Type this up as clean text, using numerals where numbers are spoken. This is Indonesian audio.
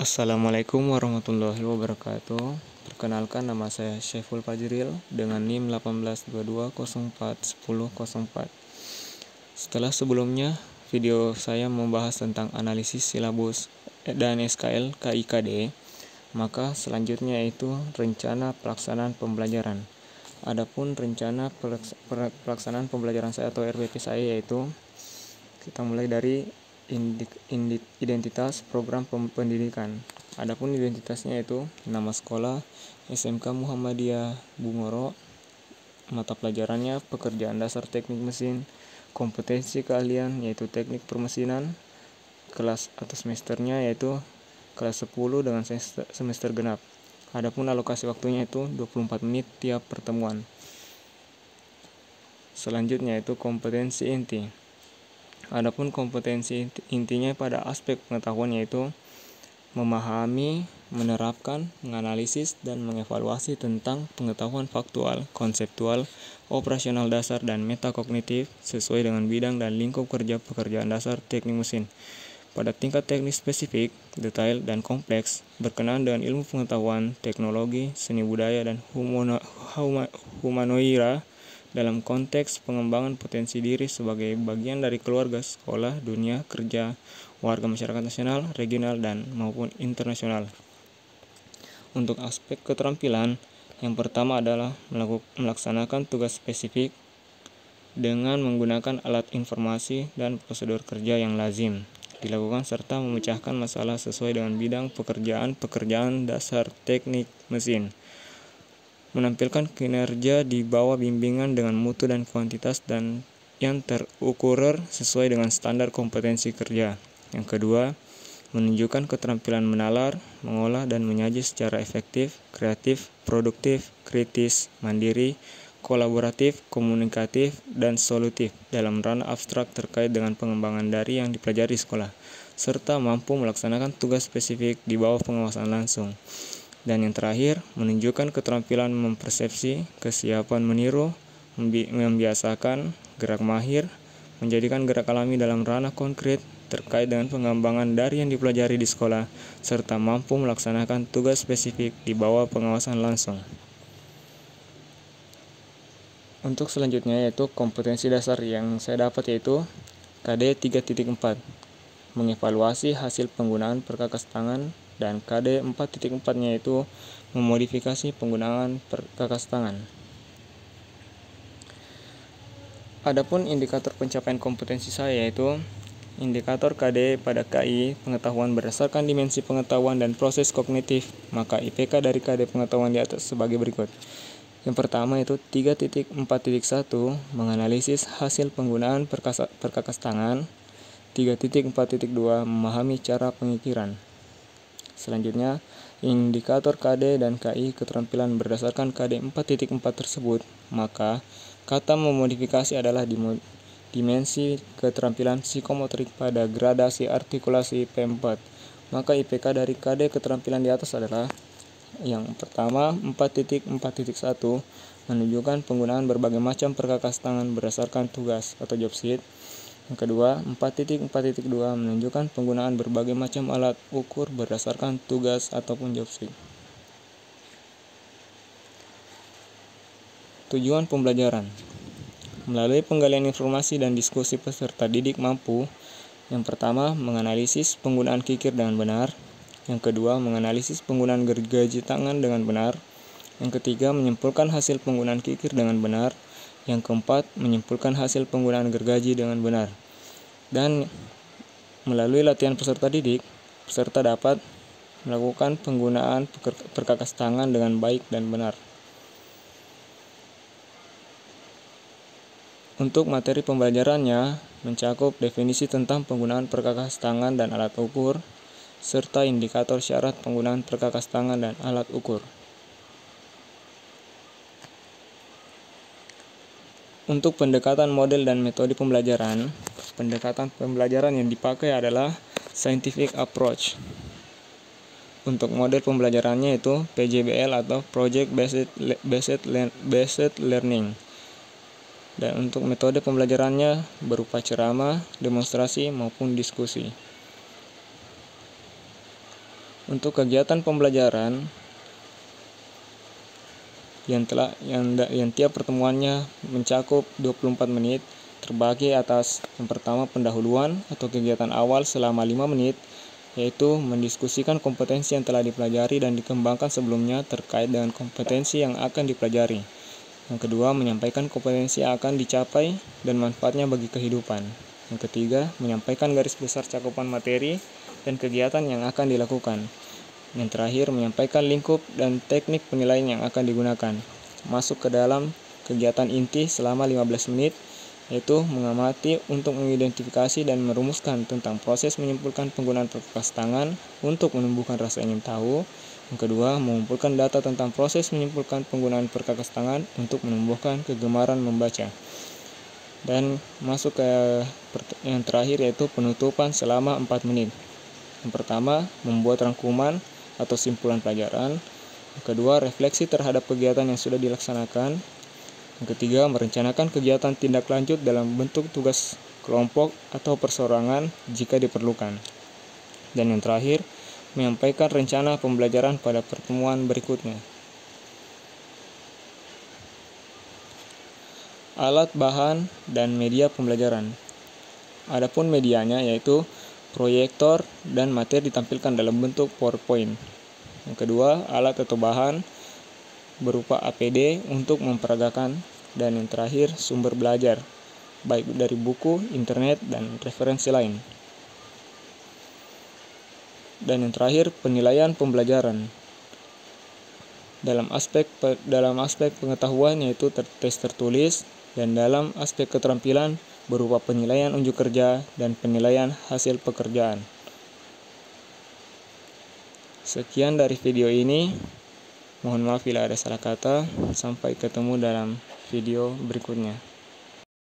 Assalamualaikum warahmatullahi wabarakatuh. Perkenalkan, nama saya Syaiful Fajril dengan NIM 1822041004. Setelah sebelumnya video saya membahas tentang analisis silabus dan SKL KIKD, maka selanjutnya yaitu rencana pelaksanaan pembelajaran. Adapun rencana pelaksanaan pembelajaran saya atau RPP saya yaitu kita mulai dari identitas program pendidikan. Adapun identitasnya itu nama sekolah SMK Muhammadiyah Bungoro, mata pelajarannya pekerjaan dasar teknik mesin, kompetensi keahlian yaitu teknik permesinan, kelas atau semesternya yaitu kelas 10 dengan semester genap. Adapun alokasi waktunya itu 24 menit tiap pertemuan. Selanjutnya itu kompetensi inti. Adapun kompetensi intinya pada aspek pengetahuan yaitu memahami, menerapkan, menganalisis, dan mengevaluasi tentang pengetahuan faktual, konseptual, operasional dasar, dan metakognitif sesuai dengan bidang dan lingkup kerja pekerjaan dasar teknik mesin. Pada tingkat teknis spesifik, detail, dan kompleks, berkenaan dengan ilmu pengetahuan, teknologi, seni budaya, dan humanoira, dalam konteks pengembangan potensi diri sebagai bagian dari keluarga, sekolah, dunia kerja, warga masyarakat nasional, regional, dan maupun internasional. Untuk aspek keterampilan, yang pertama adalah melaksanakan tugas spesifik dengan menggunakan alat informasi dan prosedur kerja yang lazim dilakukan serta memecahkan masalah sesuai dengan bidang pekerjaan dasar teknik mesin. Menampilkan kinerja di bawah bimbingan dengan mutu dan kuantitas dan yang terukur sesuai dengan standar kompetensi kerja. Yang kedua, menunjukkan keterampilan menalar, mengolah, dan menyaji secara efektif, kreatif, produktif, kritis, mandiri, kolaboratif, komunikatif, dan solutif dalam ranah abstrak terkait dengan pengembangan dari yang dipelajari sekolah, serta mampu melaksanakan tugas spesifik di bawah pengawasan langsung. Dan yang terakhir, menunjukkan keterampilan mempersepsi, kesiapan meniru, membiasakan gerak mahir, menjadikan gerak alami dalam ranah konkret terkait dengan pengembangan dari yang dipelajari di sekolah, serta mampu melaksanakan tugas spesifik di bawah pengawasan langsung. Untuk selanjutnya yaitu kompetensi dasar yang saya dapat yaitu KD 3.4, mengevaluasi hasil penggunaan perkakas tangan, dan KD 4.4-nya yaitu memodifikasi penggunaan perkakas tangan. Adapun indikator pencapaian kompetensi saya yaitu indikator KD pada KI pengetahuan berdasarkan dimensi pengetahuan dan proses kognitif, maka IPK dari KD pengetahuan di atas sebagai berikut. Yang pertama itu 3.4.1 menganalisis hasil penggunaan perkakas tangan. 3.4.2 memahami cara pengikiran. Selanjutnya, indikator KD dan KI keterampilan berdasarkan KD 4.4 tersebut, maka kata memodifikasi adalah dimensi keterampilan psikomotorik pada gradasi artikulasi P4. Maka IPK dari KD keterampilan di atas adalah yang pertama 4.4.1 menunjukkan penggunaan berbagai macam perkakas tangan berdasarkan tugas atau job sheet. Yang kedua, 4.4.2 menunjukkan penggunaan berbagai macam alat ukur berdasarkan tugas ataupun job sheet. Tujuan pembelajaran. Melalui penggalian informasi dan diskusi peserta didik mampu yang pertama, menganalisis penggunaan kikir dengan benar. Yang kedua, menganalisis penggunaan gergaji tangan dengan benar. Yang ketiga, menyimpulkan hasil penggunaan kikir dengan benar. Yang keempat, menyimpulkan hasil penggunaan gergaji dengan benar. Dan melalui latihan peserta didik, peserta dapat melakukan penggunaan perkakas tangan dengan baik dan benar. Untuk materi pembelajarannya mencakup definisi tentang penggunaan perkakas tangan dan alat ukur, serta indikator syarat penggunaan perkakas tangan dan alat ukur. Untuk pendekatan model dan metode pembelajaran, pendekatan pembelajaran yang dipakai adalah scientific approach. Untuk model pembelajarannya itu PJBL atau Project Based Learning. Dan untuk metode pembelajarannya berupa ceramah, demonstrasi, maupun diskusi. Untuk kegiatan pembelajaran yang tiap pertemuannya mencakup 24 menit terbagi atas yang pertama pendahuluan atau kegiatan awal selama 5 menit, yaitu mendiskusikan kompetensi yang telah dipelajari dan dikembangkan sebelumnya terkait dengan kompetensi yang akan dipelajari. Yang kedua, menyampaikan kompetensi yang akan dicapai dan manfaatnya bagi kehidupan. Yang ketiga, menyampaikan garis besar cakupan materi dan kegiatan yang akan dilakukan. Yang terakhir, menyampaikan lingkup dan teknik penilaian yang akan digunakan. Masuk ke dalam kegiatan inti selama 15 menit, yaitu mengamati untuk mengidentifikasi dan merumuskan tentang proses menyimpulkan penggunaan perkakas tangan untuk menumbuhkan rasa ingin tahu. Yang kedua, mengumpulkan data tentang proses menyimpulkan penggunaan perkakas tangan untuk menumbuhkan kegemaran membaca. Dan masuk ke yang terakhir, yaitu penutupan selama 4 menit. Yang pertama, membuat rangkuman atau simpulan pelajaran. Yang kedua, refleksi terhadap kegiatan yang sudah dilaksanakan. Yang ketiga, merencanakan kegiatan tindak lanjut dalam bentuk tugas kelompok atau perseorangan jika diperlukan. Dan yang terakhir, menyampaikan rencana pembelajaran pada pertemuan berikutnya. Alat, bahan, dan media pembelajaran. Adapun medianya yaitu proyektor dan materi ditampilkan dalam bentuk PowerPoint. Yang kedua, alat atau bahan berupa APD untuk memperagakan. Dan yang terakhir, sumber belajar, baik dari buku, internet, dan referensi lain. Dan yang terakhir, penilaian pembelajaran. Dalam aspek pengetahuan yaitu tes tertulis, dan dalam aspek keterampilan berupa penilaian unjuk kerja dan penilaian hasil pekerjaan. Sekian dari video ini. Mohon maaf bila ada salah kata. Sampai ketemu dalam video berikutnya.